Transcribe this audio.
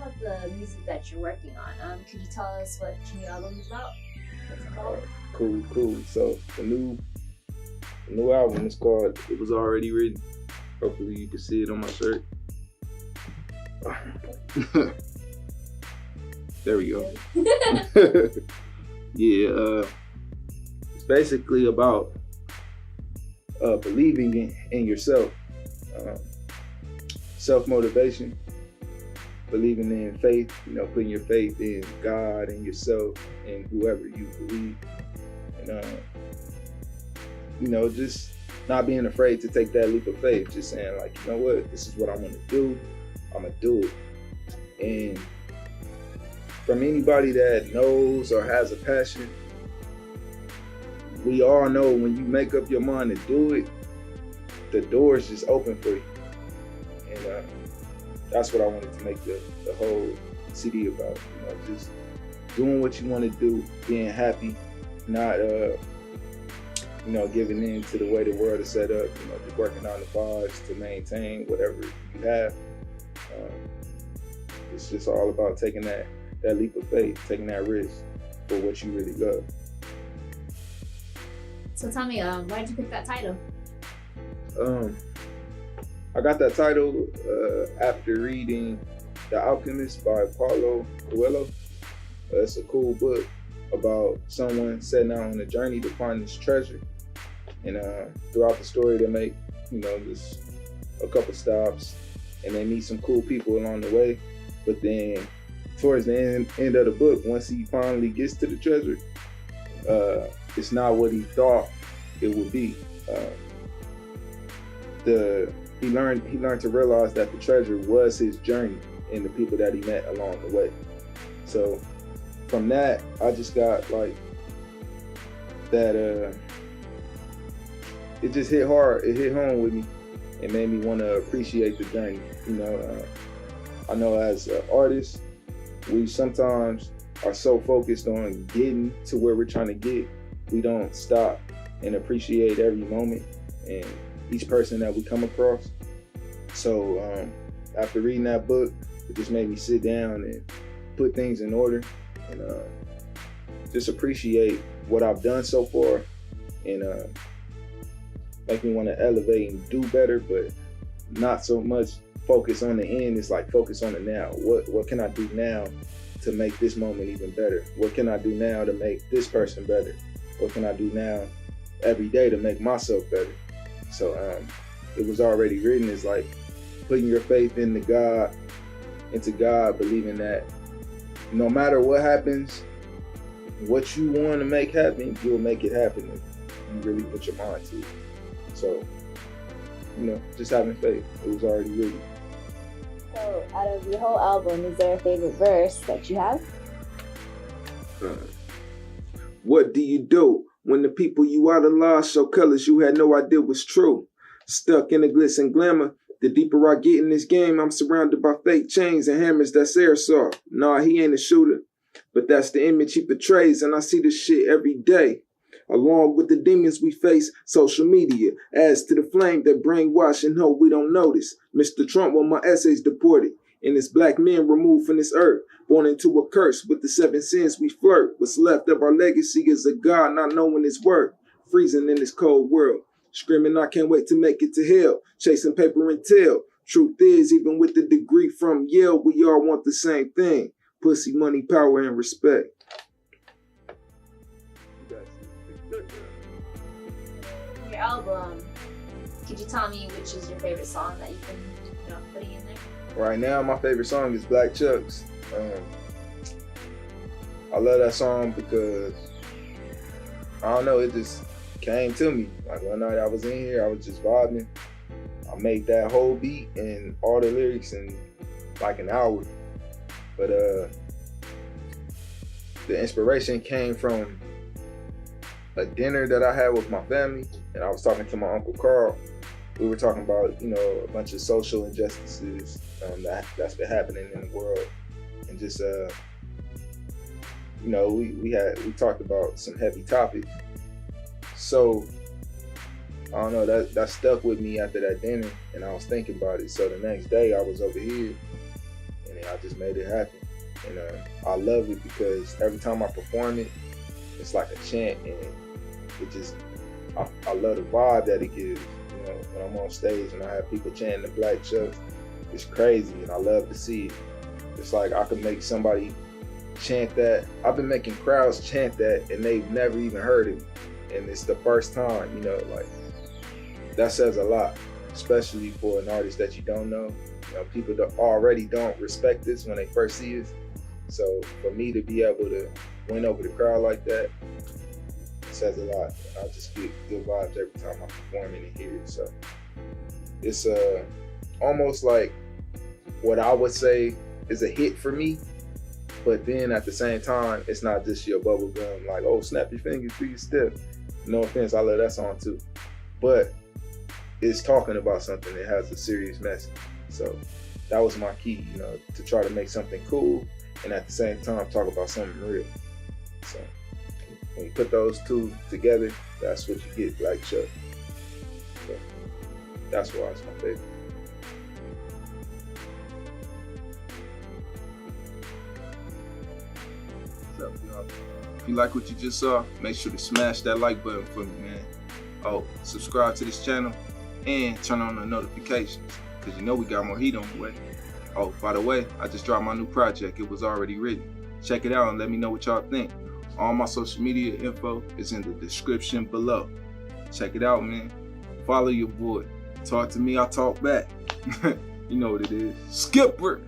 about the music that you're working on. Could you tell us what your new album is about? What's it called? Cool. So the new album is called "It Was Already Written." Hopefully you can see it on my shirt. There we go. Yeah, it's basically about believing in yourself, self-motivation, believing in faith, putting your faith in God and yourself and whoever you believe. And, just not being afraid to take that leap of faith, just saying like, you know what, this is what I want to do, I'm gonna do it. And from anybody that knows or has a passion, we all know when you make up your mind to do it, the doors just open for you. And that's what I wanted to make the whole CD about. Just doing what you want to do, being happy, not giving in to the way the world is set up. Just working 9 to 5s to maintain whatever you have. It's just all about taking that leap of faith, taking that risk for what you really love. So tell me, why did you pick that title? I got that title after reading The Alchemist by Paulo Coelho. It's a cool book about someone setting out on a journey to find this treasure. And throughout the story, they make, just a couple stops, and they meet some cool people along the way. But then, towards the end of the book, once he finally gets to the treasure, it's not what he thought it would be. He learned to realize that the treasure was his journey and the people that he met along the way. So from that, I just got like that. It just hit hard. It hit home with me. It made me want to appreciate the journey. I know as artists, we sometimes are so focused on getting to where we're trying to get, we don't stop and appreciate every moment and each person that we come across. So after reading that book, it just made me sit down and put things in order and just appreciate what I've done so far and make me want to elevate and do better, but not so much focus on the end. It's like focus on the now. What can I do now to make this moment even better? What can I do now to make this person better? What can I do now every day to make myself better? So it was already written. It's like putting your faith into God, believing that no matter what happens, what you want to make happen, you'll make it happen if you really put your mind to it. So, just having faith. It was already written. So, out of your whole album, is there a favorite verse that you have? What do you do when the people you idolize show colors you had no idea was true? Stuck in the glitz and glamour. The deeper I get in this game, I'm surrounded by fake chains and hammers that's airsoft. Nah, he ain't a shooter, but that's the image he portrays, and I see this shit every day. Along with the demons we face, social media adds to the flame that brainwash and hope we don't notice. Mr. Trump want my essays deported, and it's black men removed from this earth, born into a curse with the 7 sins we flirt. What's left of our legacy is a God not knowing his worth, freezing in this cold world, screaming I can't wait to make it to hell, chasing paper and tail. Truth is, even with the degree from Yale, we all want the same thing: pussy, money, power, and respect. Your album, could you tell me which is your favorite song that you've been putting in there? Right now, my favorite song is Black Chucks. I love that song because, I don't know, it just came to me. Like one night I was in here, I was just vibing. I made that whole beat and all the lyrics in like an hour. But the inspiration came from a dinner that I had with my family, and I was talking to my Uncle Carl. We were talking about, a bunch of social injustices that's been happening in the world, and just, we talked about some heavy topics. So I don't know, that stuck with me after that dinner, and I was thinking about it. So the next day I was over here, and then I just made it happen. And I love it because every time I perform it, it's like a chant, and it just, I love the vibe that it gives. You know, when I'm on stage and I have people chanting the Black Chuck, it's crazy, and I love to see it. It's like I can make somebody chant that. I've been making crowds chant that, and they've never even heard it, and it's the first time. You know, like that says a lot, especially for an artist that you don't know. You know, people that already don't respect this when they first see us. So for me to be able to win over the crowd like that, it says a lot. I just get good vibes every time I perform it and hear it. So it's almost like what I would say is a hit for me, but then at the same time, it's not just your bubble gum, like, oh, snap your fingers, do your step. No offense, I love that song too. But it's talking about something that has a serious message. So that was my key, you know, to try to make something cool and at the same time talk about something real. So when you put those two together, that's what you get, Black Chuck. So that's why it's my favorite. What's up, y'all? If you like what you just saw, make sure to smash that like button for me, man. Oh, subscribe to this channel and turn on the notifications, because you know we got more heat on the way. Oh, by the way, I just dropped my new project. It was already written. Check it out and let me know what y'all think. All my social media info is in the description below. Check it out, man. Follow your boy. Talk to me, I talk back. You know what it is. Skipper!